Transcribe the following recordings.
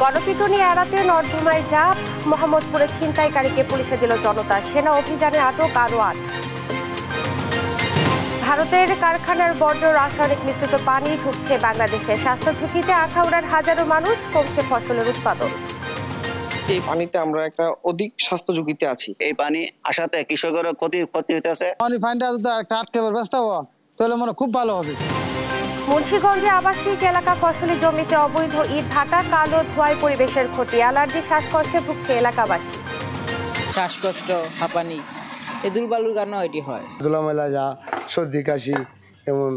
গণপিটুনি এড়াতে নর্দমায় চাপ, মোহাম্মদপুরে ছিনতাইকারীকে পুলিশে দিল জনতা। সেনা অভিযানে আটক আরও ৮। ভারতের কারখানার বর্জ্য রাসায়নিক মিশ্রিত পানি ঢুকছে বাংলাদেশে। স্বাস্থ্য ঝুঁকিতে আখাউড়ার হাজারো মানুষ, কমছে ফসলের উৎপাদন। এই পানিতে আমরা একটা অধিক স্বাস্থ্য ঝুঁকিতে আছি। এই পানি আসাতে কৃষকের ক্ষতি হইতেছে। পানি ফাইনটা যদি একটা আটকেবার ব্যস্ত হওয়া তাহলে মনে খুব ভালো হবে। মুন্সিগঞ্জে আবাসিক এলাকা ফসলি জমিতে অবৈধ ইট ভাটা, কালো ধোঁয়ায় পরিবেশের ক্ষতি। অ্যালার্জি, শ্বাসকষ্টে ভুগছে এলাকাবাসী। শ্বাসকষ্ট, হাঁপানি এই দুর্বলের কারণে এটি হয়। ধুলামেলা যা সর্দি কাশি এমন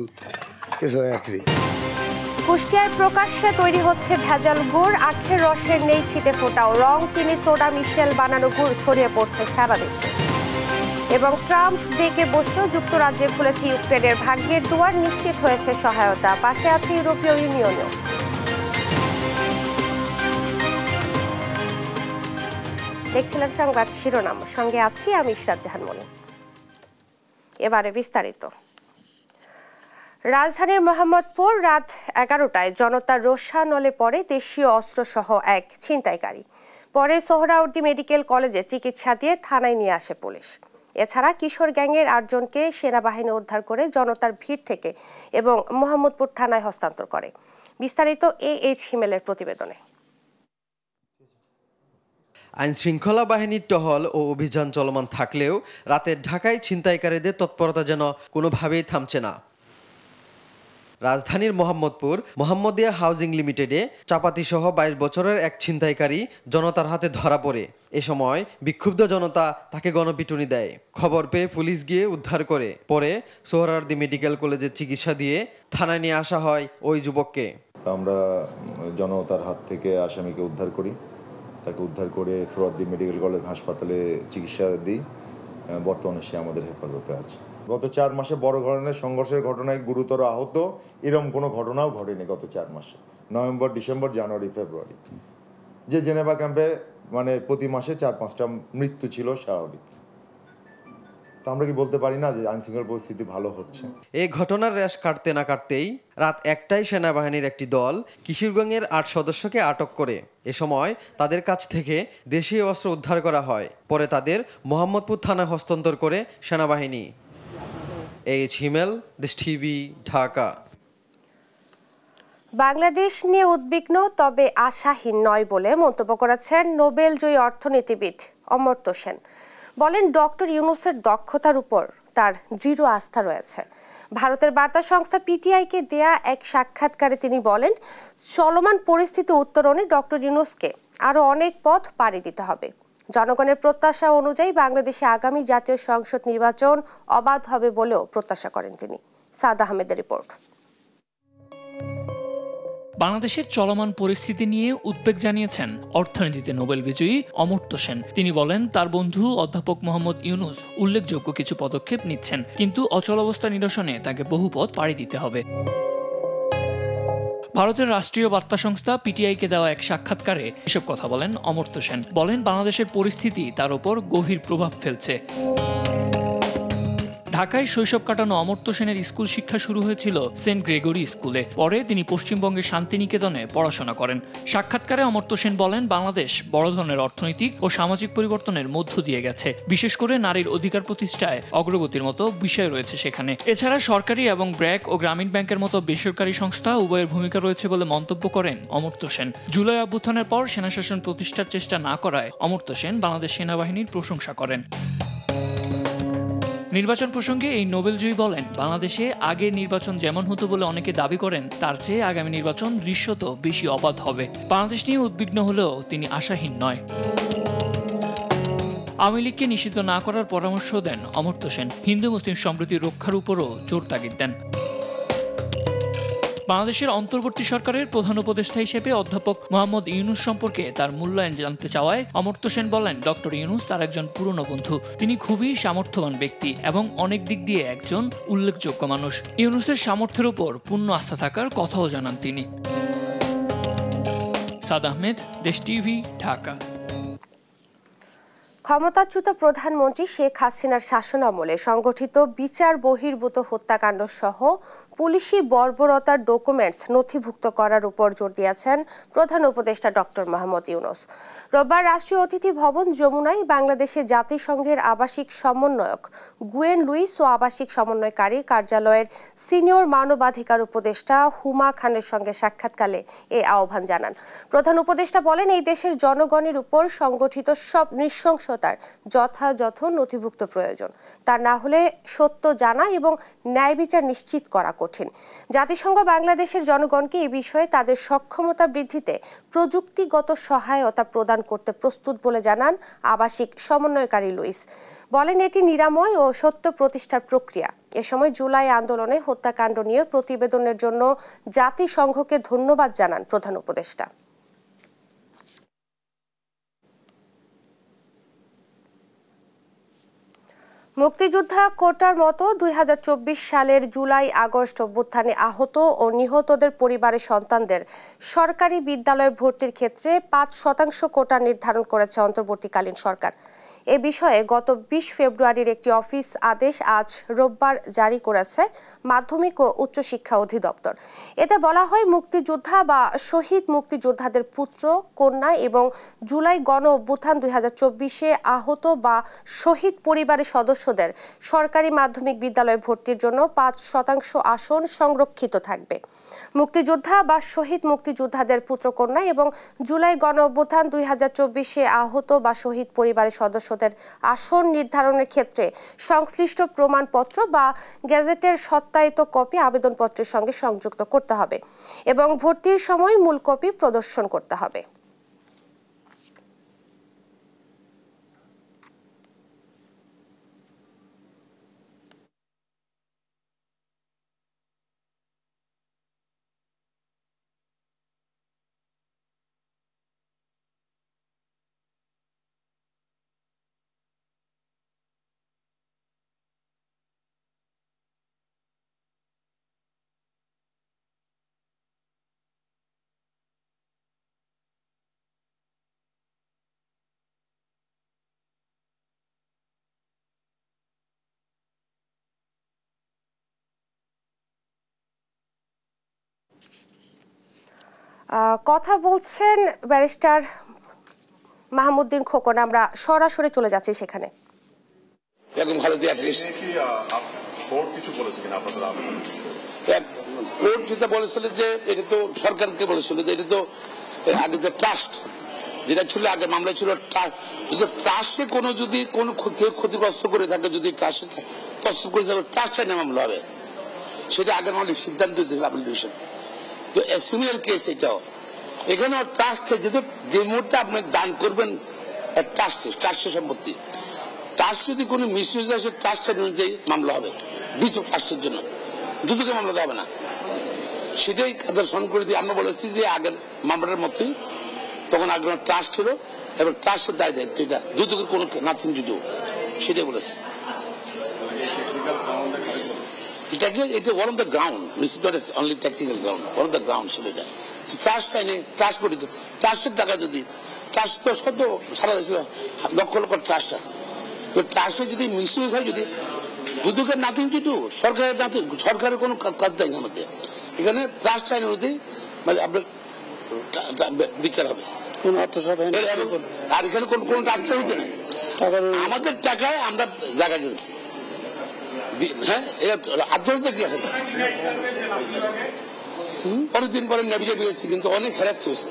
কিছু একটি। কুষ্টিয়ায় প্রকাশ্যে তৈরি হচ্ছে ভেজাল গুড়, আখের রসের নেই ছিটে ফোটাও। রং, চিনি, সোডা মিশেল বানানো গুড় ছড়িয়ে পড়ছে সারা দেশে। এবং ট্রাম্প বেঁকে বসলেও যুক্তরাজ্যে খুলেছে ইউক্রেনের ভাগ্যের দুয়ার, নিশ্চিত হয়েছে সহায়তা। পাশে আছে ইউরোপীয় ইউনিয়নও। দেখছিলেন সংবাদ শিরোনাম, সঙ্গে আছি আমি ইশরাত জাহান মনি। এবারে বিস্তারিত। রাজধানীর মোহাম্মদপুর রাত 11টায় জনতার রোষানলে পড়ে দেশীয় অস্ত্রসহ এক ছিনতাইকারী। পরে সোহরাওয়ার্দী মেডিকেল কলেজে চিকিৎসা দিয়ে থানায় নিয়ে আসে পুলিশ। এছাড়া কিশোর গ্যাংয়ের 8 জনকে সেনাবাহিনী উদ্ধার করে জনতার ভিড় থেকে এবং মোহাম্মদপুর থানায় হস্তান্তর করে। বিস্তারিত এইচ হিমেলের প্রতিবেদনে। আইন শৃঙ্খলা বাহিনীর টহল ও অভিযান চলমান থাকলেও রাতের ঢাকায় ছিনতাইকারীদের তৎপরতা যেন কোনোভাবেই থামছে না। রাজধানীর মোহাম্মদপুর মোহাম্মদিয়া হাউজিং লিমিটেডে চাপাতিসহ 22 বছরের এক ছিনতাইকারী জনতার হাতে ধরা পড়ে। এ সময় বিক্ষুব্ধ জনতা তাকে গণপিটুনি দেয়। খবর পেয়ে পুলিশ গিয়ে উদ্ধার করে। পরে সোহরাওয়ার্দী মেডিকেল কলেজে চিকিৎসা দিয়ে থানায় নিয়ে আসা হয় ওই যুবককে। আমরা জনতার হাত থেকে আসামিকে উদ্ধার করি। তাকে উদ্ধার করে সোহরাওয়ার্দী মেডিকেল কলেজ হাসপাতালে চিকিৎসা দিই। বর্তমানে সে আমাদের হেফাজতে আছে। গত 4 মাসে বড় ধরনের সংঘর্ষের ঘটনায় গুরুতর আহত এরকম কোনো ঘটনাও ঘটেনি গত 4 মাসে। নভেম্বর, ডিসেম্বর, জানুয়ারি, ফেব্রুয়ারি যে জেনেভা ক্যাম্পে মানে প্রতি মাসে 4-5টা মৃত্যু ছিল স্বাভাবিক। তা আমরা কি বলতে পারি না যে আইনশৃঙ্খলা পরিস্থিতি ভালো হচ্ছে? এই ঘটনার রেশ কাটতে না কাটতেই রাত 1টায় সেনাবাহিনীর একটি দল কিশোরগঞ্জের 8 সদস্যকে আটক করে। এ সময় তাদের কাছ থেকে দেশীয় অস্ত্র উদ্ধার করা হয়। পরে তাদের মোহাম্মদপুর থানায় হস্তান্তর করে সেনাবাহিনী। এইচ হিমেল, দেশ টিভি, ঢাকা। বাংলাদেশ নিয়ে উদ্বিগ্ন তবে আশাহীন নয় বলে মন্তব্য করেছেন নোবেলজয়ী অর্থনীতিবিদ অমর্ত্য সেন। বলেন, ডক্টর ইউনূসের দক্ষতার উপর তার দৃঢ় আস্থা রয়েছে। ভারতের বার্তা সংস্থা পিটিআইকে দেয়া এক সাক্ষাৎকারে তিনি বলেন, চলমান পরিস্থিতি উত্তরণে ডক্টর ইউনূসকে আরও অনেক পথ পাড়ি দিতে হবে। জনগণের প্রত্যাশা অনুযায়ী বাংলাদেশে আগামী জাতীয় সংসদ নির্বাচন অবাধ হবে বলেও প্রত্যাশা করেন তিনি। সাদ আহমেদের রিপোর্ট। বাংলাদেশের চলমান পরিস্থিতি নিয়ে উদ্বেগ জানিয়েছেন অর্থনীতিতে নোবেল বিজয়ী অমর্ত্য সেন। তিনি বলেন, তার বন্ধু অধ্যাপক মোহাম্মদ ইউনূস উল্লেখযোগ্য কিছু পদক্ষেপ নিচ্ছেন, কিন্তু অচলাবস্থা নিরসনে তাকে বহু পথ পাড়ি দিতে হবে। ভারতের রাষ্ট্রীয় বার্তা সংস্থা পিটিআইকে দেওয়া এক সাক্ষাৎকারে এসব কথা বলেন অমর্ত্য সেন। বলেন, বাংলাদেশের পরিস্থিতি তার উপর গভীর প্রভাব ফেলছে। ঢাকায় শৈশব কাটানো অমর্ত্য সেনের স্কুল শিক্ষা শুরু হয়েছিল সেন্ট গ্রেগরি স্কুলে। পরে তিনি পশ্চিমবঙ্গের শান্তিনিকেতনে পড়াশোনা করেন। সাক্ষাৎকারে অমর্ত্য সেন বলেন, বাংলাদেশ বড় ধরনের অর্থনৈতিক ও সামাজিক পরিবর্তনের মধ্য দিয়ে গেছে। বিশেষ করে নারীর অধিকার প্রতিষ্ঠায় অগ্রগতির মতো বিষয় রয়েছে সেখানে। এছাড়া সরকারি এবং ব্র্যাক ও গ্রামীণ ব্যাংকের মতো বেসরকারি সংস্থা উভয়ের ভূমিকা রয়েছে বলে মন্তব্য করেন অমর্ত্য সেন। জুলাই অভ্যুত্থানের পর সেনাশাসন প্রতিষ্ঠার চেষ্টা না করায় অমর্ত্য সেন বাংলাদেশ সেনাবাহিনীর প্রশংসা করেন। নির্বাচন প্রসঙ্গে এই নোবেলজয়ী বলেন, বাংলাদেশে আগে নির্বাচন যেমন হতো বলে অনেকে দাবি করেন, তার চেয়ে আগামী নির্বাচন দৃশ্যত বেশি অবাধ হবে। বাংলাদেশ নিয়ে উদ্বিগ্ন হলেও তিনি আশাহীন নয়। আওয়ামী লীগকে নিষিদ্ধ না করার পরামর্শ দেন অমর্ত্য সেন। হিন্দু মুসলিম সম্প্রীতি রক্ষার উপরও জোর তাগিদ দেন। বাংলাদেশের অন্তর্বর্তী সরকারের প্রধান উপদেষ্টা হিসেবে অধ্যাপক মোহাম্মদ ইউনূস সম্পর্কে তার মূল্যায়ন জানতে চাওয়ায় অমর্ত্য সেন বলেন, ডক্টর ইউনূস তার একজন পুরনো বন্ধু। তিনি খুবই সামর্থ্যবান ব্যক্তি এবং অনেক দিক দিয়ে একজন উল্লেখযোগ্য মানুষ। ইউনূসের সামর্থ্যের উপর পূর্ণ আস্থা থাকার কথাও জানান তিনি। সাদ আহমেদ, দেশ টিভি, ঢাকা। ক্ষমতাচ্যুত প্রধানমন্ত্রী শেখ হাসিনার শাসনামলে সংগঠিত বিচার বহির্ভূত হত্যাকাণ্ড সহ পুলিশি বর্বরতার ডকুমেন্টস নথিভুক্ত করার উপর জোর দিয়েছেন প্রধান উপদেষ্টা ডক্টর মোহাম্মদ ইউনূস। রোববার রাষ্ট্রীয় অতিথি ভবন যমুনায় বাংলাদেশে জাতিসংঘের আবাসিক সমন্বয়ক গুয়েন লুইস ও আবাসিক সমন্বয়কারী কার্যালয়ের সিনিয়র মানবাধিকার উপদেষ্টা হুমা খানের সঙ্গে সাক্ষাৎকালে এই আহ্বান জানান। প্রধান উপদেষ্টা বলেন, এই দেশের জনগণের উপর সংগঠিত সব নৃশংসতার যথাযথ নথিভুক্ত প্রয়োজন। তা না হলে সত্য জানা এবং ন্যায় বিচার নিশ্চিত করা কঠিন। জাতিসংঘ বাংলাদেশের জনগণকে এই বিষয়ে তাদের সক্ষমতা বৃদ্ধিতে প্রযুক্তিগত সহায়তা প্রদান করতে প্রস্তুত বলে জানান আবাসিক সমন্বয়কারী লুইস। বলেন, এটি নিরাময় ও সত্য প্রতিষ্ঠার প্রক্রিয়া। এ সময় জুলাই আন্দোলনে হত্যাকাণ্ড নিয়ে প্রতিবেদনের জন্য জাতিসংঘকে ধন্যবাদ জানান প্রধান উপদেষ্টা। মুক্তিযোদ্ধা কোটার মতো 2024 সালের জুলাই আগস্ট অভ্যুত্থানে আহত ও নিহতদের পরিবারের সন্তানদের সরকারি বিদ্যালয়ে ভর্তির ক্ষেত্রে 5% কোটা নির্ধারণ করেছে অন্তর্বর্তীকালীন সরকার। এ বিষয়ে গত 20 ফেব্রুয়ারির একটি অফিস আদেশ আজ রোববার জারি করেছে মাধ্যমিক ও উচ্চশিক্ষা অধিদপ্তর। এতে বলা হয়, মুক্তিযোদ্ধা বা শহীদ মুক্তিযোদ্ধাদের পুত্র, কন্যা এবং জুলাই গণ অভ্যুত্থান 2024-এ আহত বা শহীদ পরিবারের সদস্যদের সরকারি মাধ্যমিক বিদ্যালয়ে ভর্তির জন্য 5% আসন সংরক্ষিত থাকবে। মুক্তিযোদ্ধা বা শহীদ মুক্তিযোদ্ধাদের পুত্রকন্যা এবং জুলাই গণ অভ্যুত্থান 2024-এ আহত বা শহীদ পরিবারের সদস্যদের আসন নির্ধারণের ক্ষেত্রে সংশ্লিষ্ট প্রমাণপত্র বা গেজেটের সত্যায়িত কপি আবেদনপত্রের সঙ্গে সংযুক্ত করতে হবে এবং ভর্তির সময় মূল কপি প্রদর্শন করতে হবে। কথা বলছেন ব্যারিস্টার মাহমুদ্দিন খোকন। আমরা সরাসরি চলে যাচ্ছি সেখানে। কোর্ট যেটা বলেছিল যে এটা তো সরকারকে বলেছিল যে এটা তো আগে যে ট্রাস্ট যেটা ছিল, আগে মামলা ছিল ট্রাস্টে কোনো যদি কোনো ক্ষতিগ্রস্ত করে থাকে, যদি ট্রাস্টে তস্তব করে থাকে ট্রাস্টে নিয়ে মামলা হবে, সেটা আগের মামলার সিদ্ধান্ত দিয়েছিল আপিল ডিভিশন। তো সিমিলার কেস এটাও, এখানে ট্রাস্ট যেহেতু যে মুহূর্তে আপনি দান করবেন ট্রাস্টের সম্পত্তি, ট্রাস্ট যদি কোনো মিসইউজ হয় সে ট্রাস্টের অনুযায়ী মামলা হবে, বিচ ট্রাস্টের জন্য দুটোকে মামলা দেওয়া হবে না। সেটাই তাদের স্মরণ করে দিয়ে আমরা বলেছি যে আগের মামলার মতোই তখন আগে ট্রাস্ট ছিল, এবার ট্রাস্টের দায় দায়িত্ব এটা দুটোকে কোনো নাথিং টু ডু, সেটাই বলেছে। এটাকে এটা ওয়ান অফ দ্য গ্রাউন্ড, নিশ্চিত only technical ground, one of the ground ছিল এটা। ট্রাস্ট চাইনি, ট্রাস্ট করি তো ট্রাস্টের টাকা যদি ট্রাস্ট তো শত সারা দেশে লক্ষ লক্ষ ট্রাস্ট আছে, তো ট্রাস্টে যদি মিসইউজ হয়, যদি দুদুকে নাথিং টু ডু, সরকারের নাথিং, সরকারের কোনো কাজ দেয় না মধ্যে। এখানে ট্রাস্ট চাইনি অনুযায়ী মানে আপনার বিচার হবে, আর এখানে কোন ট্রাস্ট হইতে নাই। আমাদের টাকায় আমরা জায়গা কিনছি, হ্যাঁ, এটা আত্মহত্যা কি আছে। অনেকদিন পরে নেভিজে পেয়েছি, কিন্তু অনেক হ্যারাস হয়েছে।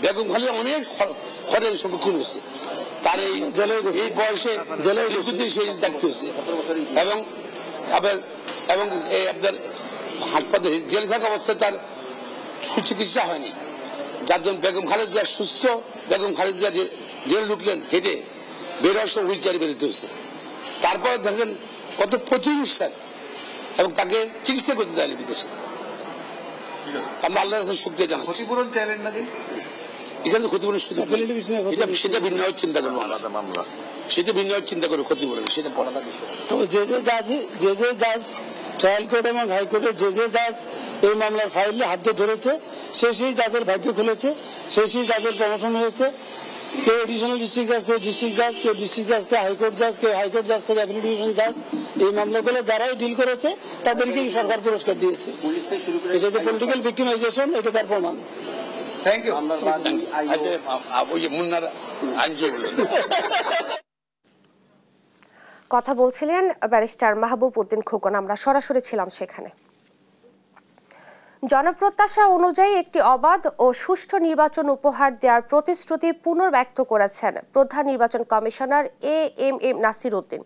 বেগম খালেদা অনেক খরের সম্মুখীন হয়েছে, তার এই বয়সে সেই দেখতে হয়েছে, এবং আপনার হাসপাতালে জেলে থাকা অবস্থায় তার সুচিকিৎসা হয়নি, যার জন্য বেগম খালেদা সুস্থ, বেগম খালেদা জেলে ঢুকলেন হেঁটে, বেরোয়ার সময় হুইল চেয়ারে বেরোতে হয়েছে। তারপর দেখেন কত প্রতিহিংসার, এবং তাকে চিকিৎসা করতে দেয়নি বিদেশে। আমরা আল্লাহর কাছে শুকরিয়া জানাই। ক্ষতিপূরণ চাইলেন না, এখানে ক্ষতিপূরণ সেটা ভিন্ন চিন্তা করবো আমরা, সেটা ভিন্ন চিন্তা করবো ক্ষতিপূরণ, সেটা পড়া থাকবে। তবে যে জাজ ট্রায়াল কোর্ট এবং হাইকোর্টে যে জাজ এই মামলার ফাইলে হাত ধরেছে, সেই জাজের ভাগ্য খুলেছে, সেই জাজের প্রমোশন হয়েছে, কেউ এডিশনাল ডিস্ট্রিক্ট জাজ থেকে ডিস্ট্রিক্ট জাজ, কেউ ডিস্ট্রিক্ট জাজ থেকে হাইকোর্ট জাজ, কেউ হাইকোর্ট জাজ থেকে অ্যাপিল ডিভিশন জাজ। এই মামলাগুলো যারাই ডিল করেছে তাদেরকেই সরকার পুরস্কার দিয়েছে। এটা যে পলিটিক্যাল ভিক্টিমাইজেশন, এটা তার প্রমাণ। Thank you. মুন্নার আইনজীবী কথা বলছিলেন ব্যারিস্টার মাহবুব উদ্দিন খোকন। আমরা সরাসরি ছিলাম সেখানে। জনপ্রত্যাশা অনুযায়ী একটি অবাধ ও সুষ্ঠু নির্বাচন উপহার দেওয়ার প্রতিশ্রুতি পুনর্ব্যক্ত করেছেন প্রধান নির্বাচন কমিশনার এএমএম নাসির উদ্দিন।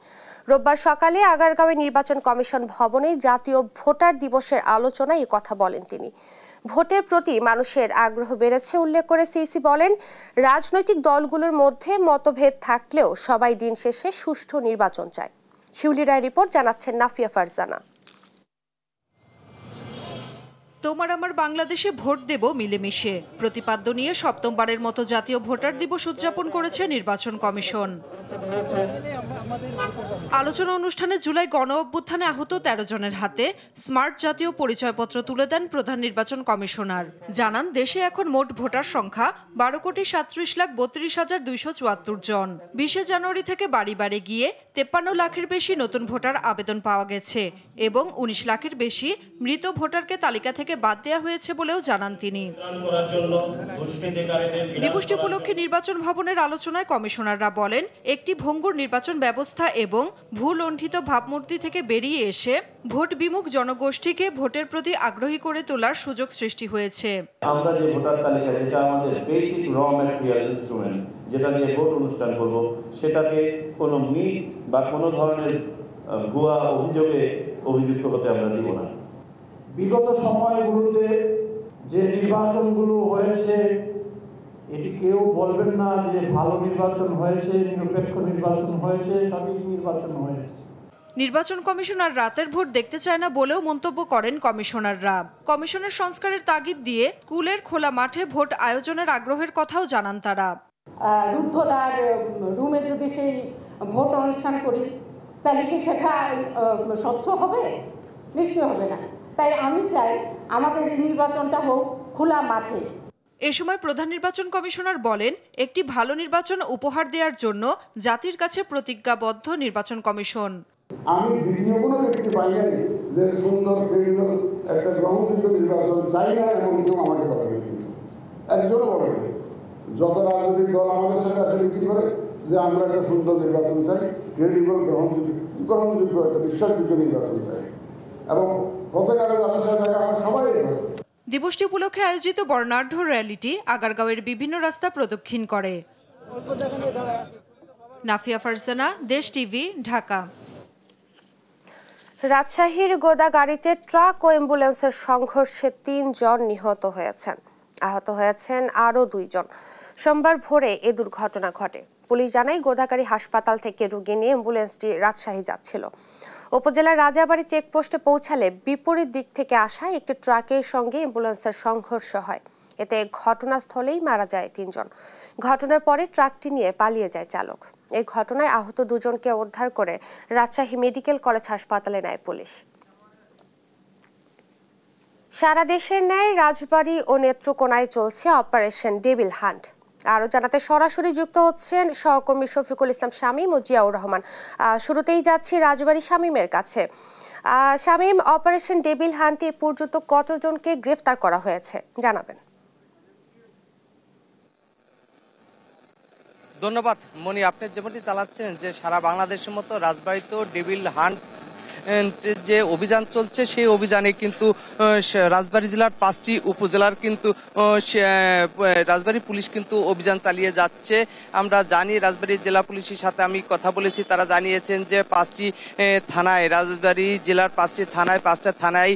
রোববার সকালে আগারগাঁওয়ে নির্বাচন কমিশন ভবনে জাতীয় ভোটার দিবসের আলোচনায় এই কথা বলেন তিনি। ভোটের প্রতি মানুষের আগ্রহ বেড়েছে উল্লেখ করে সিইসি বলেন, রাজনৈতিক দলগুলোর মধ্যে মতভেদ থাকলেও সবাই দিন শেষে সুষ্ঠু নির্বাচন চায়। শিউলি রায় রিপোর্ট, জানাচ্ছেন নাফিয়া ফারজানা। তোমার আমার বাংলাদেশে ভোট দেব মিলেমিশে প্রতিপাদ্য নিয়ে সপ্তমবারের মতো জাতীয় ভোটার দিবস উদযাপন করেছে নির্বাচন কমিশন। আলোচনা অনুষ্ঠানে জুলাই গণ অভ্যুত্থানে আহত ১৩ জনের হাতে স্মার্ট জাতীয় পরিচয়পত্র তুলে দেন প্রধান নির্বাচন কমিশনার। জানান, দেশে এখন মোট ভোটার সংখ্যা ১২,৩৭,৩২,২৭৪ জন। ২০ জানুয়ারি থেকে বাড়ি বাড়ি গিয়ে ৫৩ লাখের বেশি নতুন ভোটার আবেদন পাওয়া গেছে এবং ১৯ লাখের বেশি মৃত ভোটারকে তালিকা থেকে বাদ দেওয়া হয়েছে বলেও জানান তিনি। দিবসটি উপলক্ষে নির্বাচন ভবনের আলোচনায় কমিশনাররা বলেন, একটি ভঙ্গুর নির্বাচন ব্যবস্থা এবং ভুলণ্ঠিত ভাবমূর্তি থেকে বেরিয়ে এসে ভোট বিমুখ জনগোষ্ঠীকে ভোটের প্রতি আগ্রহী করে তোলার সুযোগ সৃষ্টি হয়েছে। আমরা যে ভোটার তালিকা, যেটা আমাদের বেসিক র ম্যাটেরিয়াল ইনস্ট্রুমেন্ট, যেটা দিয়ে ভোট অনুষ্ঠান করব, সেটাকে কোনো মিথ বা কোনো ধরনের ভুয়া অভিযোগে অভিযুক্ত হতে আমরা দিব না। বিগত সময়গুলোতে যে নির্বাচনগুলো হয়েছে, এটি কেউ বলবেন না যে ভালো নির্বাচন হয়েছে, নিরপেক্ষ নির্বাচন হয়েছে, সঠিক নির্বাচন হয়েছে। নির্বাচন কমিশনার রাতের ভোট দেখতে চায় না বলেও মন্তব্য করেন কমিশনাররা। কমিশনের সংস্কারের তাগিদ দিয়ে স্কুলের খোলা মাঠে ভোট আয়োজনের আগ্রহের কথাও জানান তারা। রুদ্ধদ্বার রুমে যদি সেই ভোট অনুষ্ঠান করি, তাহলে কি সেটা স্বচ্ছ হবে? নিশ্চয় হবে না। তাই আমি চাই আমাদের এই নির্বাচনটা হোক খোলা মাঠে। এ সময় প্রধান নির্বাচন কমিশনার বলেন, একটি ভালো নির্বাচন উপহার দেওয়ার জন্য জাতির কাছে প্রতিজ্ঞাবদ্ধ নির্বাচন কমিশন। আমি দ্বিতীয় কোনো ব্যক্তি পাই নাই যে সুন্দর ক্রেডিবল একটা গ্রহণযোগ্য নির্বাচন চাই না, এমন কেউ আমাকে বলে কিন্তু একজনও বলে না। যত রাজনৈতিক দল আমাদের সাথে আসলে কি করে যে আমরা একটা সুন্দর নির্বাচন চাই, ক্রেডিবল গ্রহণযোগ্য একটা বিশ্বাসযোগ্য নির্বাচন চাই, এবং প্রত্যেকটা দলের সাথে আমরা সবাই। দিবসটি উপলক্ষে আয়োজিত বর্ণাঢ্য র্যালিটি আগারগাঁওয়ের বিভিন্ন রাস্তা প্রদক্ষিণ করে। নাফিয়া ফারজানা, দেশ টিভি, ঢাকা। রাজশাহীর গোদাগাড়িতে ট্রাক ও অ্যাম্বুলেন্সের সংঘর্ষে ৩ জন নিহত হয়েছেন, আহত হয়েছেন আরও 2 জন। সোমবার ভোরে এ দুর্ঘটনা ঘটে। পুলিশ জানায়, গোদাগাড়ি হাসপাতাল থেকে রোগী নিয়ে অ্যাম্বুলেন্সটি রাজশাহী যাচ্ছিল। উপজেলার রাজাবাড়ী চেকপোস্টে পৌঁছালে বিপরীত দিক থেকে আসা একটি ট্রাকের সঙ্গে অ্যাম্বুলেন্সের সংঘর্ষ হয়। এতে ঘটনাস্থলেই মারা যায় 3 জন। ঘটনার পরে ট্রাকটি নিয়ে পালিয়ে যায় চালক। এই ঘটনায় আহত 2 জনকে উদ্ধার করে রাজশাহী মেডিকেল কলেজ হাসপাতালে নেয় পুলিশ। সারা দেশের ন্যায় রাজবাড়ী ও নেত্রকোনায় চলছে অপারেশন ডেভিল হান্ট। আরও জানাতে সরাসরি যুক্ত হচ্ছেন সহকর্মী শফিকুল ইসলাম শামীম ও জিয়াউর রহমান। শুরুতেই যাচ্ছি রাজবাড়ী শামীমের কাছে। শামীম, অপারেশন ডেভিল হান্টে পর্যন্ত কতজনকে গ্রেফতার করা হয়েছে জানাবেন? ধন্যবাদ মনি, আপনি যেমনটি চালাচ্ছেন যে সারা বাংলাদেশের মতো রাজবাড়ীতেও ডেভিল হান্ট যে অভিযান চলছে, সেই অভিযানে কিন্তু রাজবাড়ী জেলার 5টি উপজেলার কিন্তু রাজবাড়ী পুলিশ কিন্তু অভিযান চালিয়ে যাচ্ছে। আমরা জানি রাজবাড়ী জেলা পুলিশের সাথে আমি কথা বলেছি, তারা জানিয়েছেন যে 5টি থানায়, রাজবাড়ী জেলার 5টি থানায়, 5টা থানায়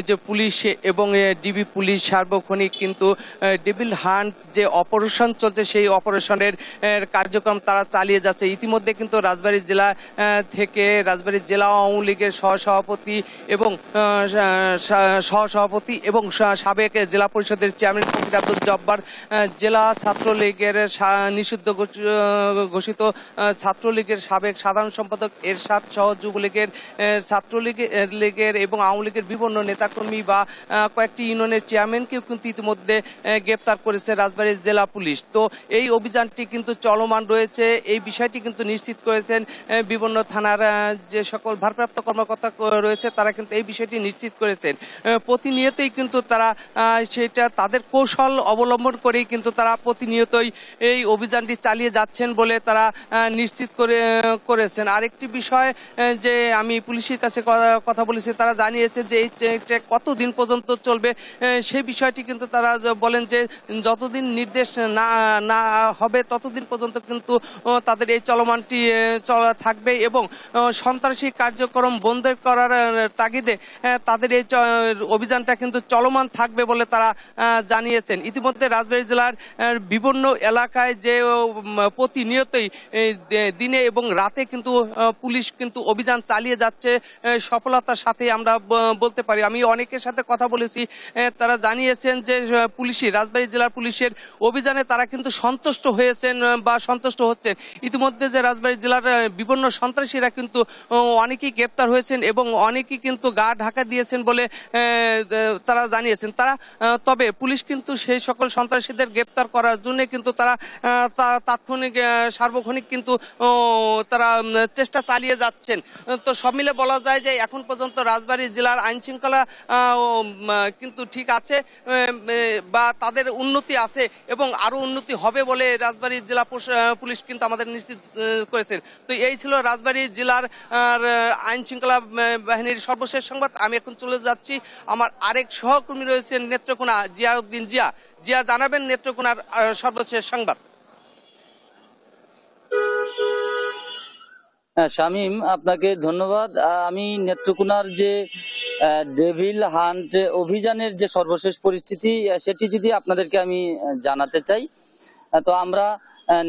যে পুলিশ এবং ডিবি পুলিশ সার্বক্ষণিক কিন্তু ডেভিল হান্ট যে অপারেশন চলছে, সেই অপারেশনের কার্যক্রম তারা চালিয়ে যাচ্ছে। ইতিমধ্যে কিন্তু রাজবাড়ী জেলা থেকে রাজবাড়ী জেলা আওয়ামী লীগের লীগের সহসভাপতি এবং সাবেক জেলা পরিষদের চেয়ারম্যান ফকির আব্দুল জব্বার, জেলা ছাত্রলীগের নিষিদ্ধ ঘোষিত ছাত্রলীগের সাবেক সাধারণ সম্পাদক এরশাদ সহ যুবলীগের ছাত্রলীগের এবং আওয়ামী লীগের বিভিন্ন নেতাকর্মী বা কয়েকটি ইউনিয়নের চেয়ারম্যানকেও কিন্তু ইতিমধ্যে গ্রেপ্তার করেছে রাজবাড়ী জেলা পুলিশ। তো এই অভিযানটি কিন্তু চলমান রয়েছে, এই বিষয়টি কিন্তু নিশ্চিত করেছেন বিভিন্ন থানার যে সকল ভারপ্রাপ্ত কর্মকর্তা রয়েছে, তারা কিন্তু এই বিষয়টি নিশ্চিত করেছেন। প্রতিনিয়তই কিন্তু তারা সেটা তাদের কৌশল অবলম্বন করেই কিন্তু তারা প্রতিনিয়তই এই অভিযানটি চালিয়ে যাচ্ছেন বলে তারা নিশ্চিত করেছেন। আরেকটি বিষয় যে আমি পুলিশের কাছে কথা বলেছি, তারা জানিয়েছে যে এই কতদিন পর্যন্ত চলবে সেই বিষয়টি কিন্তু তারা বলেন যে যতদিন নির্দেশ না হবে ততদিন পর্যন্ত কিন্তু তাদের এই চলমানটি থাকবে এবং সন্ত্রাসী কার্যক্রম বন্ধ করার তাগিদে তাদের এই অভিযানটা কিন্তু চলমান থাকবে বলে তারা জানিয়েছেন। ইতিমধ্যে রাজবাড়ী জেলার বিভিন্ন এলাকায় যে প্রতিনিয়তই দিনে এবং রাতে কিন্তু পুলিশ কিন্তু অভিযান চালিয়ে যাচ্ছে সফলতার সাথে আমরা বলতে পারি। আমি অনেকের সাথে কথা বলেছি, তারা জানিয়েছেন যে রাজবাড়ী জেলার পুলিশের অভিযানে তারা কিন্তু সন্তুষ্ট হয়েছেন বা সন্তুষ্ট হচ্ছেন। ইতিমধ্যে যে রাজবাড়ী জেলার বিভিন্ন সন্ত্রাসীরা কিন্তু অনেকেই গ্রেপ্তার হয়েছেন এবং অনেকেই কিন্তু গা ঢাকা দিয়েছেন বলে তারা জানিয়েছেন। তবে পুলিশ কিন্তু সেই সকল সন্ত্রাসীদের গ্রেপ্তার করার জন্য কিন্তু তারা তাৎক্ষণিক সার্বক্ষণিক কিন্তু তারা চেষ্টা চালিয়ে যাচ্ছেন। তো সব মিলে বলা যায় যে এখন পর্যন্ত রাজবাড়ী জেলার আইন শৃঙ্খলা কিন্তু ঠিক আছে বা তাদের উন্নতি আছে এবং আরো উন্নতি হবে বলে রাজবাড়ী জেলা পুলিশ কিন্তু আমাদের নিশ্চিত করেছেন। তো এই ছিল রাজবাড়ী জেলার আইন শৃঙ্খলা বাহিনীর সর্বশেষ সংবাদ। আমি এখন চলে যাচ্ছি, আমার আরেক সহকর্মী রয়েছেন নেত্রকোনা জিয়াউদ্দিন। জিয়া জানাবেন নেত্রকোনার সর্বশেষ সংবাদ। শামীম, আপনাকে ধন্যবাদ। আমি নেত্রকোনার যে ডেভিল হান্ট অভিযানের যে সর্বশেষ পরিস্থিতি সেটি যদি আপনাদেরকে আমি জানাতে চাই, তো আমরা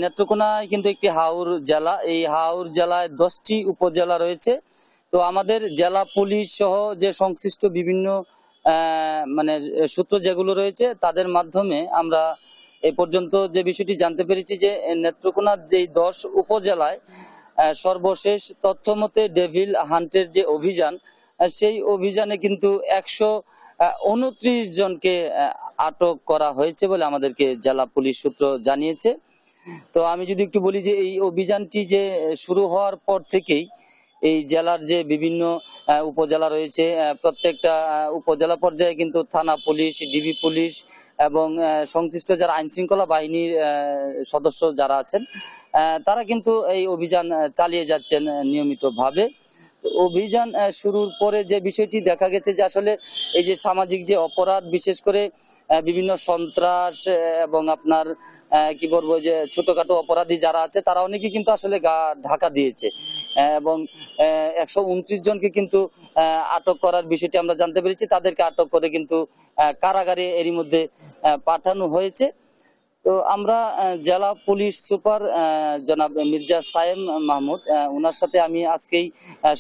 নেত্রকোনায় কিন্তু একটি হাওর জেলা, এই হাওর জেলায় 10টি উপজেলা রয়েছে। তো আমাদের জেলা পুলিশ সহ যে সংশ্লিষ্ট বিভিন্ন মানে সূত্র যেগুলো রয়েছে তাদের মাধ্যমে আমরা এ পর্যন্ত যে বিষয়টি জানতে পেরেছি যে নেত্রকোনার যেই 10 উপজেলায় সর্বশেষ তথ্য মতে ডেভিল হান্টের যে অভিযান, সেই অভিযানে কিন্তু 129 জনকে আটক করা হয়েছে বলে আমাদেরকে জেলা পুলিশ সূত্র জানিয়েছে। তো আমি যদি একটু বলি যে এই অভিযানটি যে শুরু হওয়ার পর থেকেই এই জেলার যে বিভিন্ন উপজেলা রয়েছে, প্রত্যেকটা উপজেলা পর্যায়ে কিন্তু থানা পুলিশ, ডিবি পুলিশ এবং সংশ্লিষ্ট যারা আইন শৃঙ্খলা বাহিনীর সদস্য যারা আছেন তারা কিন্তু এই অভিযান চালিয়ে যাচ্ছেন নিয়মিতভাবে। অভিযান শুরুর পরে যে বিষয়টি দেখা গেছে যে আসলে এই যে সামাজিক যে অপরাধ, বিশেষ করে বিভিন্ন সন্ত্রাস এবং আপনার কি বলবো যে ছোটখাটো অপরাধী যারা আছে তারা অনেকে কিন্তু আসলে গা ঢাকা দিয়েছে এবং 129 জনকে কিন্তু আটক করার বিষয়টি আমরা জানতে পেরেছি। তাদেরকে আটক করে কিন্তু কারাগারে এরই মধ্যে পাঠানো হয়েছে। তো আমরা জেলা পুলিশ সুপার জনাব মির্জা সায়েম মাহমুদ, ওনার সাথে আমি আজকেই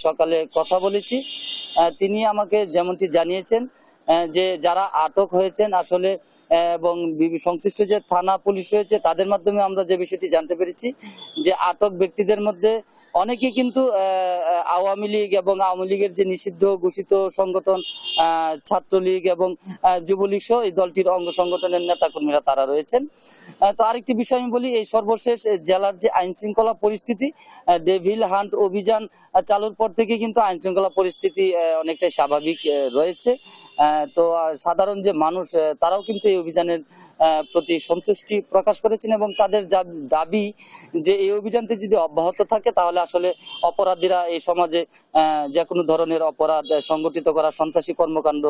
সকালে কথা বলেছি। তিনি আমাকে যেমনটি জানিয়েছেন যে যারা আটক হয়েছেন আসলে এবং সংশ্লিষ্ট যে থানা পুলিশ রয়েছে তাদের মাধ্যমে আমরা যে বিষয়টি জানতে পেরেছি যে আটক ব্যক্তিদের মধ্যে অনেকে কিন্তু আওয়ামী লীগ এবং আওয়ামী লীগের যে নিষিদ্ধ ঘোষিত সংগঠন ছাত্রলীগ এবং যুবলীগ সহ এই দলটির অঙ্গ সংগঠনের নেতাকর্মীরা তারা রয়েছেন। তো আরেকটি বিষয় আমি বলি, এই সর্বশেষ জেলার যে আইন শৃঙ্খলা পরিস্থিতি, ডেভিল হান্ট অভিযান চালুর পর থেকে কিন্তু আইন শৃঙ্খলা পরিস্থিতি অনেকটাই স্বাভাবিক রয়েছে। তো সাধারণ যে মানুষ তারাও কিন্তু এই অভিযানের প্রতি সন্তুষ্টি প্রকাশ করেছেন এবং তাদের দাবি যে এই অভিযানটি যদি অব্যাহত থাকে তাহলে আসলে অপরাধীরা এই সমাজে যে কোনো ধরনের অপরাধ সংগঠিত করা, সন্ত্রাসী কর্মকাণ্ড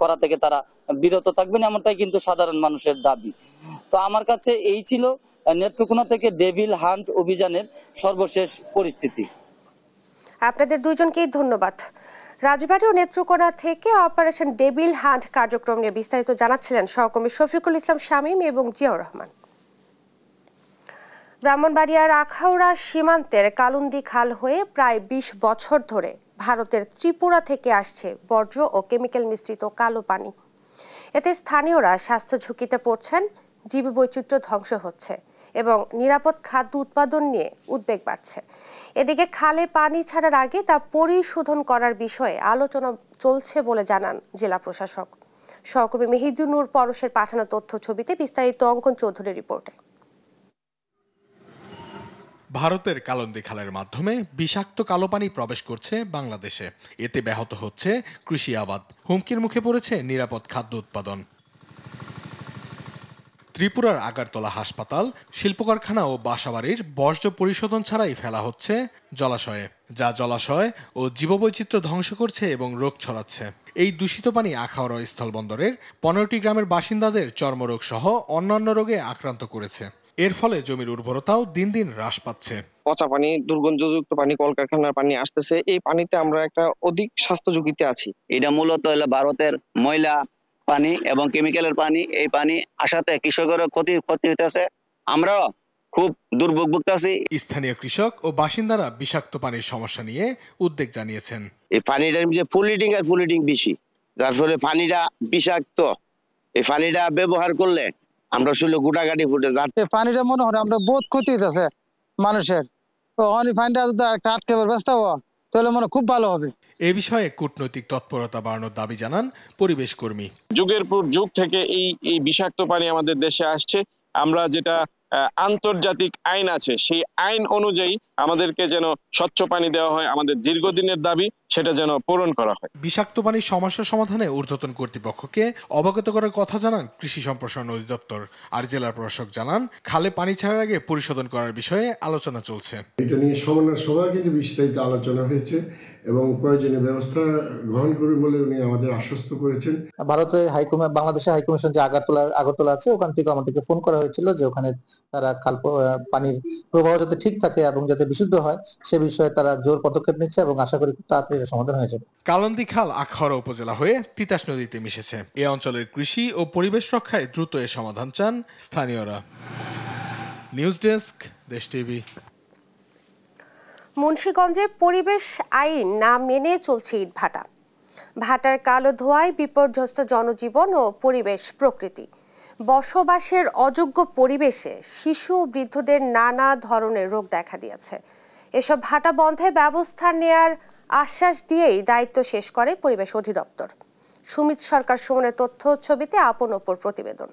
করা থেকে তারা বিরত থাকবেন, এমনটাই কিন্তু সাধারণ মানুষের দাবি। তো আমার কাছে এই ছিল নেত্রকোনা থেকে ডেভিল হান্ট অভিযানের সর্বশেষ পরিস্থিতি। আপনাদের দুইজনকেই ধন্যবাদ। রাজবাড়ী ও নেত্রকোনা থেকে অপারেশন ডেভিল হান্ট কার্যক্রম নিয়ে বিস্তারিত জানাচ্ছিলেন সহকর্মী শফিকুল ইসলাম শামীম এবং জিয়াউর রহমান। ব্রাহ্মণবাড়িয়ার আখাউড়া সীমান্তের কালুন্দি খাল হয়ে প্রায় 20 বছর ধরে ভারতের ত্রিপুরা থেকে আসছে বর্জ্য ও কেমিক্যাল মিশ্রিত কালো পানি। এতে স্থানীয়রা স্বাস্থ্য ঝুঁকিতে পড়ছেন, জীববৈচিত্র্য ধ্বংস হচ্ছে এবং নিরাপদ খাদ্য উৎপাদন নিয়ে উদ্বেগ বাড়ছে। এদিকে খালে পানি ছাড়ার আগে তা পরিশোধন করার বিষয়ে আলোচনা চলছে বলে জানান জেলা প্রশাসক। সহকর্মী মেহিদুর পরশের পাঠানো তথ্য ছবিতে বিস্তারিত অঙ্কন চৌধুরীর রিপোর্টে। ভারতের কালন্দী খালের মাধ্যমে বিষাক্ত কালো পানি প্রবেশ করছে বাংলাদেশে। এতে ব্যাহত হচ্ছে কৃষি আবাদ, হুমকির মুখে পড়েছে নিরাপদ খাদ্য উৎপাদন। ত্রিপুরার আগারতলা হাসপাতাল, শিল্প কারখানা ও বাসাবাড়ির বর্জ্য পরিশোধন ছাড়াই ফেলা হচ্ছে জলাশয়ে, যা জলাশয় ও জীববৈচিত্র্য ধ্বংস করছে এবং রোগ ছড়াচ্ছে। এই দূষিত পানি আখাউড়া স্থলবন্দরের 15টি গ্রামের বাসিন্দাদের চর্মরোগ সহ অন্যান্য রোগে আক্রান্ত করেছে। এর ফলে জমির উর্বরতাও দিন দিন হ্রাস পাচ্ছে। পচা পানি, দুর্গন্ধযুক্ত পানি, কলকারখানার পানি আসতেছে। এই পানিতে আমরা একটা অধিক স্বাস্থ্য ঝুঁকিতে আছি। এটা মূলত হলো ভারতের ময়লা পানি এবং কেমিক্যালের পানি। এই পানি আসাতে কৃষকের ক্ষতি হইতেছে, আমরাও খুব দুর্ভোগ ভুগতেছি। স্থানীয় কৃষক ও বাসিন্দারা বিষাক্ত পানির সমস্যা নিয়ে উদ্বেগ জানিয়েছেন। এই পানিটার যে পলিটিং বেশি, যার ফলে পানিটা বিষাক্ত। এই পানিটা ব্যবহার করলে আমরা শুনলে গুটাগাটি ফুটে যাচ্ছে। পানিটা মনে হয় আমরা বহুত ক্ষতি হইতেছে মানুষের। তো পানিটা যদি একটা আটকেবার ব্যবস্থা হওয়া তাহলে মনে খুব ভালো হবে। এ বিষয়ে কূটনৈতিক তৎপরতা বাড়ানোর দাবি জানান পরিবেশ কর্মী। যুগের পর যুগ থেকে এই বিষাক্ত পানি আমাদের দেশে আসছে। আমরা যেটা আন্তর্জাতিক আইন আছে, সেই আইন অনুযায়ী আমাদেরকে যেন স্বচ্ছ পানি দেওয়া হয়, আমাদের দীর্ঘদিনের দাবি সেটা যেন পূরণ করা হয়। বিষাক্ত পানির সমস্যা সমাধানে ঊর্ধ্বতন কর্তৃপক্ষকে অবগত করার কথা জানান কৃষি সম্প্রসারণ অধিদপ্তর। আর জেলা প্রশাসক জানান, খালে পানি ছাড়ার আগে পরিশোধন করার বিষয়ে আলোচনা চলছে। এটা নিয়ে সমন্বয় সভা কিন্তু বিস্তারিত আলোচনা হয়েছে এবং প্রয়োজনীয় ব্যবস্থা গ্রহণ করবে বলে উনি আমাদের আশ্বস্ত করেছেন। ভারতের বাংলাদেশের হাইকমিশন যে আগরতলা আছে, ওখান থেকে আমাদেরকে ফোন করা হয়েছিল যে ওখানে তারা পানির প্রবাহ যাতে ঠিক থাকে এবং যাতে বিশুদ্ধ হয় সে বিষয়ে তারা জোর পদক্ষেপ নিচ্ছে এবং আশা করি খুব তাড়াতাড়ি সমাধান হয়ে যাবে। কালন্দী খাল আখাউড়া উপজেলা হয়ে তিতাস নদীতে মিশেছে। এই অঞ্চলের কৃষি ও পরিবেশ রক্ষায় দ্রুত এর সমাধান চান স্থানীয়রা। নিউজ ডেস্ক, দেশ টিভি। মুন্সিগঞ্জে পরিবেশ আইন না মেনে চলছে ইটভাটা। ভাটার কালো ধোঁয়ায় বিপর্যস্ত জনজীবন ও পরিবেশ প্রকৃতি। বসবাসের অযোগ্য পরিবেশে শিশু ও বৃদ্ধদের নানা ধরনের রোগ দেখা দিয়েছে। এসব ভাটা বন্ধে ব্যবস্থা নেয়ার আশ্বাস দিয়েই দায়িত্ব শেষ করে পরিবেশ অধিদপ্তর। সুমিত সরকার সুমনের তথ্য ছবিতে আপন ওপর প্রতিবেদন।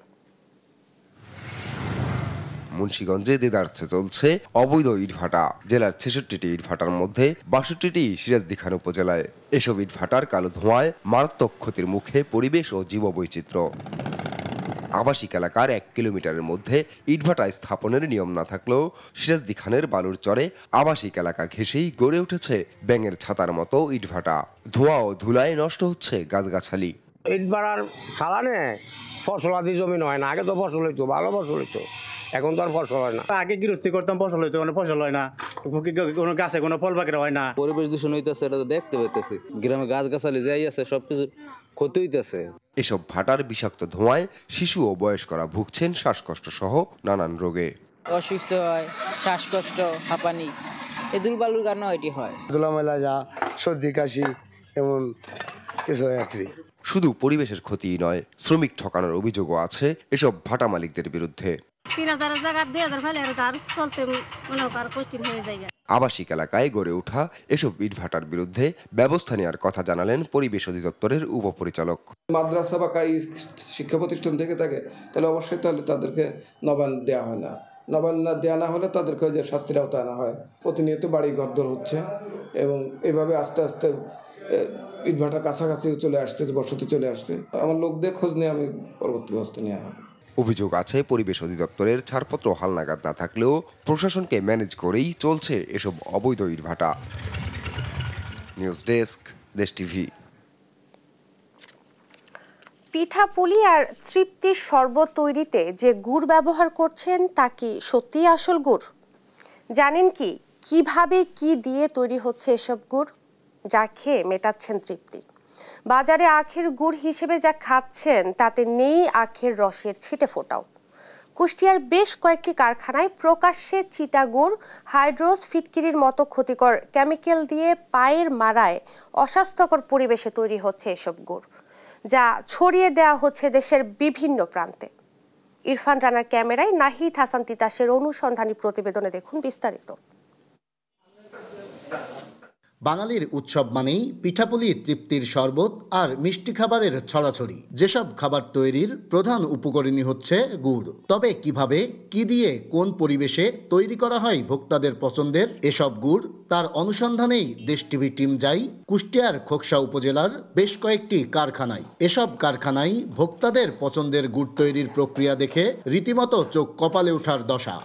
মুন্সিগঞ্জে দেদারছে চলছে অবৈধ ইটভাটা। জেলার 66টি ইটভাটার মধ্যে 62টি সিরাজদি খান উপজেলায়। এসব ইটভাটার কালো ধোঁয়ায় মারাত্মক ক্ষতির মুখে পরিবেশ ও জীববৈচিত্র্য। আবাসিক এলাকার 1 কিলোমিটারের মধ্যে ইটভাটা স্থাপনের নিয়ম না থাকলেও সিরাজদি খানের বালুর চরে আবাসিক এলাকা ঘেঁষেই গড়ে উঠেছে ব্যাঙের ছাতার মতো ইটভাটা। ধোঁয়া ও ধুলায় নষ্ট হচ্ছে গাছগাছালি। ইটভাটার সালানে ফসলাদি জমি হয় না। আগে তো ফসল হইতো, ভালো ফসল হইতো, এখন তো আর ফসল হয় না। আগে গৃহস্থী করতাম, ফসল হইতো, কোনো ফসল হয় না, কোনো গাছে কোনো ফল পাখিরা হয় না। পরিবেশ দূষণ হইতেছে, এটা তো দেখতে পাইতেছি। গ্রামে গাছগাছালি যাই আছে, সবকিছু ক্ষতি হইতেছে। এসব ভাটার বিষাক্ত ধোঁয়ায় শিশু ও বয়স্করা ভুগছেন শ্বাসকষ্ট সহ নানান রোগে। অসুস্থ হয়, শ্বাসকষ্ট, হাঁপানি, এই দুর্বালুর কারণে এটি হয়। ধুলামেলা যা সর্দি কাশি এমন কিছু হয়। শুধু পরিবেশের ক্ষতিই নয়, শ্রমিক ঠকানোর অভিযোগও আছে এসব ভাটা মালিকদের বিরুদ্ধে। আবাসিক এলাকায় গড়ে ওঠা এসব ইটভাটার বিরুদ্ধে ব্যবস্থা নেওয়ার কথা জানালেন পরিবেশ অধিদপ্তরের উপপরিচালক। মাদ্রাসা বা শিক্ষা প্রতিষ্ঠান থেকে থাকে তাহলে অবশ্যই তাহলে তাদেরকে নবায়ন দেওয়া হয় না। নবায়ন না দেওয়া না হলে তাদেরকে যে শাস্তির আওতায় আনা হয়। প্রতিনিয়ত বাড়ি ঘরদোর হচ্ছে এবং এভাবে আস্তে আস্তে ইটভাটার কাছাকাছি চলে আসছে, বসতি চলে আসছে। আমার লোকদের খোঁজ নিয়ে আমি পরবর্তী ব্যবস্থা নেওয়া হবে। অভিযোগ আছে পরিবেশ অধিদপ্তরের ছাড়পত্র হালনাগাদ না থাকলেও প্রশাসনকে ম্যানেজ করেই চলছে এসব অবৈধ ইটভাটা। নিউজ ডেস্ক, দেশ টিভি। পিঠাপুলি আর তৃপ্তির শরবত তৈরিতে যে গুড় ব্যবহার করছেন তা কি সত্যিই আসল গুড়? জানেন কি কিভাবে কি দিয়ে তৈরি হচ্ছে এসব গুড়, যা খেয়ে মেটাচ্ছেন তৃপ্তি? বাজারে আখের গুড় হিসেবে যা খাচ্ছেন তাতে নেই আখের রসের ছিটে ফোটাও। কুষ্টিয়ার বেশ কয়েকটি কারখানায় প্রকাশ্যে চিটাগুড়, হাইড্রোস, ফিটকিরির মতো ক্ষতিকর কেমিক্যাল দিয়ে পায়ের মারায় অস্বাস্থ্যকর পরিবেশে তৈরি হচ্ছে এসব গুড়, যা ছড়িয়ে দেওয়া হচ্ছে দেশের বিভিন্ন প্রান্তে। ইরফান রানার ক্যামেরায় নাহিদ হাসান তিতাসের অনুসন্ধানী প্রতিবেদনে দেখুন বিস্তারিত। বাঙালির উৎসব মানেই পিঠাপুলি, তৃপ্তির শরবত আর মিষ্টি খাবারের ছড়াছড়ি। যেসব খাবার তৈরির প্রধান উপকরণই হচ্ছে গুড়। তবে কিভাবে, কি দিয়ে, কোন পরিবেশে তৈরি করা হয় ভোক্তাদের পছন্দের এসব গুড়, তার অনুসন্ধানেই দেশ টিভি টিম যায় কুষ্টিয়ার খোকসা উপজেলার বেশ কয়েকটি কারখানায়। এসব কারখানায় ভোক্তাদের পছন্দের গুড় তৈরির প্রক্রিয়া দেখে রীতিমতো চোখ কপালে ওঠার দশা।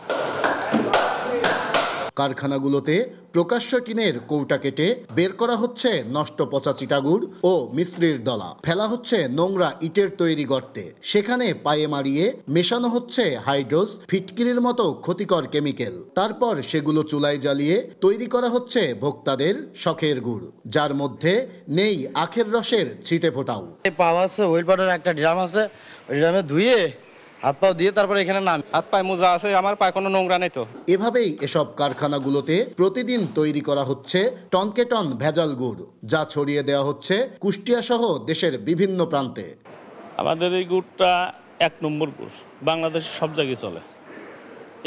কারখানাগুলোতে প্রকাশ্য টিনের কৌটা কেটে বের করা হচ্ছে নষ্ট পচা চিটাগুড় ও মিশ্রির দলা, ফেলা হচ্ছে নোংরা ইটের তৈরি গর্তে। সেখানে পায়ে মারিয়ে মেশানো হচ্ছে হাইড্রোস, ফিটকিরির মতো ক্ষতিকর কেমিক্যাল। তারপর সেগুলো চুলায় জ্বালিয়ে তৈরি করা হচ্ছে ভোক্তাদের শখের গুড়, যার মধ্যে নেই আখের রসের ছিটে ফোটাও। পাওয়া আছে হুইল পাউডার একটা ড্রাম আছে, ওই ড্রামে ধুয়ে হাত পাও দিয়ে তারপরে এখানে নাম। হাত পায়ে মোজা আছে, আমার পায়ে কোনো নোংরা নেই তো। এভাবেই এসব কারখানাগুলোতে প্রতিদিন তৈরি করা হচ্ছে টনকে টন ভেজাল গুড়, যা ছড়িয়ে দেওয়া হচ্ছে কুষ্টিয়া সহ দেশের বিভিন্ন প্রান্তে। আমাদের এই গুড়টা 1 নম্বর গুড়, বাংলাদেশের সব জায়গায় চলে।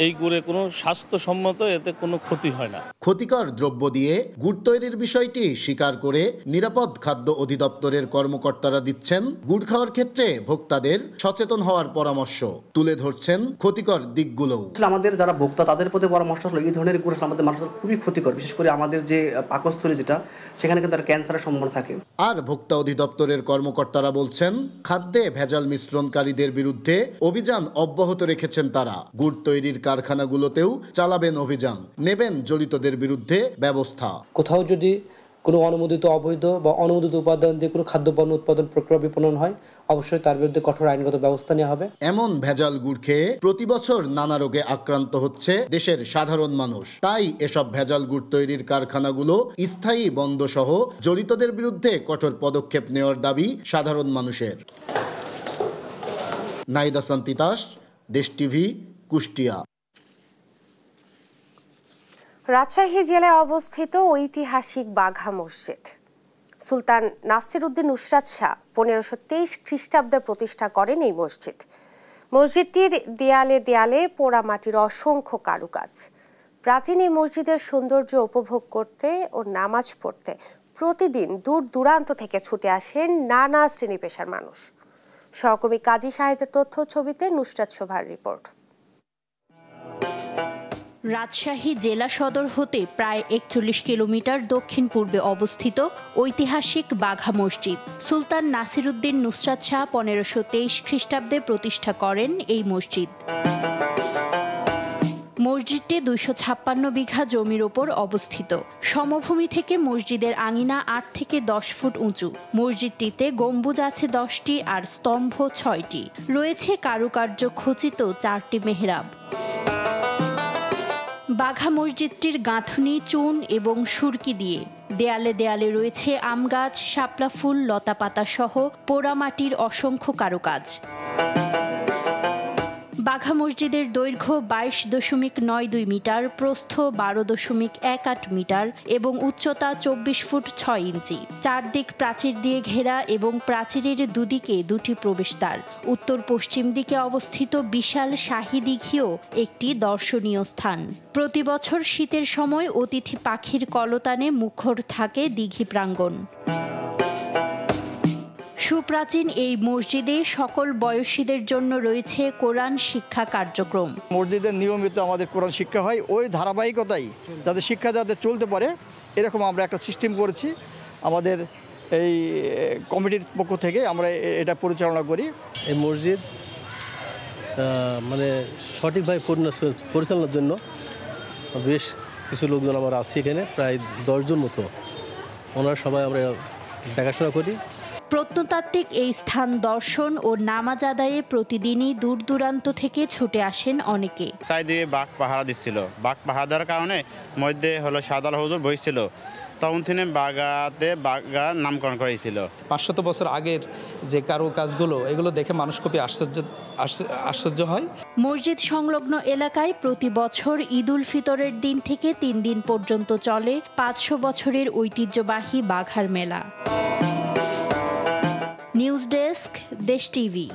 এই গুড়ে কোনো স্বাস্থ্যসম্মত, এতে কোনো ক্ষতি হয় না। ক্ষতিকর দ্রব্য দিয়ে গুড় তৈরির বিষয়টি স্বীকার করে নিরাপদ খাদ্য অধিদপ্তরের কর্মকর্তারা দিচ্ছেন গুড় খাওয়ার ক্ষেত্রে ভোক্তাদের সচেতন হওয়ার পরামর্শ, তুলে ধরছেন ক্ষতিকর দিকগুলোও। আমাদের যারা ভোক্তা তাদের প্রতি পরামর্শ হলো এই ধরনের গুড় আমাদের মানুষের খুবই ক্ষতিকর, বিশেষ করে আমাদের যে পাকস্থলী যেটা, সেখানে কিন্তু ক্যান্সারের সম্ভাবনা থাকে। আর ভোক্তা অধিদপ্তরের কর্মকর্তারা বলছেন খাদ্যে ভেজাল মিশ্রণকারীদের বিরুদ্ধে অভিযান অব্যাহত রেখেছেন তারা। গুড় তৈরির কারখানাগুলোতেও চালাবেন অভিযান, নেবেন জড়িতদের বিরুদ্ধে ব্যবস্থা। কোথাও যদি কোনো অনুমোদিত, অবৈধ বা অনুমোদিত উপাদান দিয়ে কোনো খাদ্যপণ্য উৎপাদন, প্রক্রিয়া, বিপণন হয়, অবশ্যই তার বিরুদ্ধে কঠোর আইনগত ব্যবস্থা নেওয়া হবে। এমন ভেজাল গুড় খেয়ে প্রতি বছর নানা রোগে আক্রান্ত হচ্ছে দেশের সাধারণ মানুষ। তাই এসব ভেজাল গুড় তৈরির কারখানাগুলো স্থায়ী বন্ধ সহ জড়িতদের বিরুদ্ধে কঠোর পদক্ষেপ নেওয়ার দাবি সাধারণ মানুষের। নাহিদ হাসান তিতাস, দেশ টিভি, কুষ্টিয়া। রাজশাহী জেলায় অবস্থিত ঐতিহাসিক বাঘা মসজিদ। সুলতান নাসিরউদ্দিন নুসরাত শাহ 1523 খ্রিস্টাব্দে প্রতিষ্ঠা করেন এই মসজিদ। মসজিদটির দেয়ালে দেয়ালে পোড়া মাটির অসংখ্য কারুকাজ। প্রাচীন এই মসজিদের সৌন্দর্য উপভোগ করতে ও নামাজ পড়তে প্রতিদিন দূর দূরান্ত থেকে ছুটে আসেন নানা শ্রেণী পেশার মানুষ। সহকর্মী কাজী সাহেদের তথ্য ছবিতে নুসরাত শোভার রিপোর্ট। রাজশাহী জেলা সদর হতে প্রায় 41 কিলোমিটার দক্ষিণ পূর্বে অবস্থিত ঐতিহাসিক বাঘা মসজিদ। সুলতান নাসিরউদ্দিন নুসরাত শাহ 1523 খ্রিস্টাব্দে প্রতিষ্ঠা করেন এই মসজিদ। মসজিদটি 256 বিঘা জমির ওপর অবস্থিত। সমভূমি থেকে মসজিদের আঙিনা 8 থেকে 10 ফুট উঁচু। মসজিদটিতে গম্বুজ আছে 10টি আর স্তম্ভ 6টি। রয়েছে কারুকার্য খচিত 4টি মেহরাব। বাঘা মসজিদটির গাঁথনি চুন এবং সুরকি দিয়ে। দেয়ালে দেয়ালে রয়েছে আম গাছ, শাপলা ফুল, লতাপাতা সহ পোড়ামাটির অসংখ্য কারুকাজ। বাঘা মসজিদের দৈর্ঘ্য 22.92 মিটার, প্রস্থ 12.18 মিটার এবং উচ্চতা 24 ফুট 6 ইঞ্চি। চারদিক প্রাচীর দিয়ে ঘেরা এবং প্রাচীরের দুদিকে 2টি প্রবেশদ্বার। উত্তর পশ্চিম দিকে অবস্থিত বিশাল শাহী দিঘিও একটি দর্শনীয় স্থান। প্রতি বছর শীতের সময় অতিথি পাখির কলতানে মুখর থাকে দিঘি প্রাঙ্গণ। সুপ্রাচীন এই মসজিদে সকল বয়সীদের জন্য রয়েছে কোরআন শিক্ষা কার্যক্রম। মসজিদে নিয়মিত আমাদের কোরআন শিক্ষা হয়, ওই ধারাবাহিকতাই যাতে শিক্ষা যাতে চলতে পারে এরকম আমরা একটা সিস্টেম করেছি। আমাদের এই কমিটির পক্ষ থেকে আমরা এটা পরিচালনা করি। এই মসজিদ মানে সঠিকভাবে পরিচালনার জন্য বেশ কিছু লোকজন আমরা আছি এখানে, প্রায় 10 জন মতো। ওনারা সবাই আমরা দেখাশোনা করি। প্রত্নতাত্ত্বিক এই স্থান দর্শন ও নামাজ আদায়ে প্রতিদিনই দূর দূরান্ত থেকে ছুটে আসেন অনেকে। চারিদিকে বাঘ পাহারা দিচ্ছিল, বাঘ পাহারা দেওয়ার কারণে মধ্যে হলো শাহজালাল হুজুর বসছিল, তখন তিনি বাগার নামকরণ করেছিল। 500 বছর আগের যে কারুকাজগুলো এগুলো দেখে মানুষ খুবই আশ্চর্য হয়। মসজিদ সংলগ্ন এলাকায় প্রতি বছর ঈদুল ফিতরের দিন থেকে 3 দিন পর্যন্ত চলে 500 বছরের ঐতিহ্যবাহী বাঘার মেলা। নিউজ ডেস্ক, দেশ টিভি।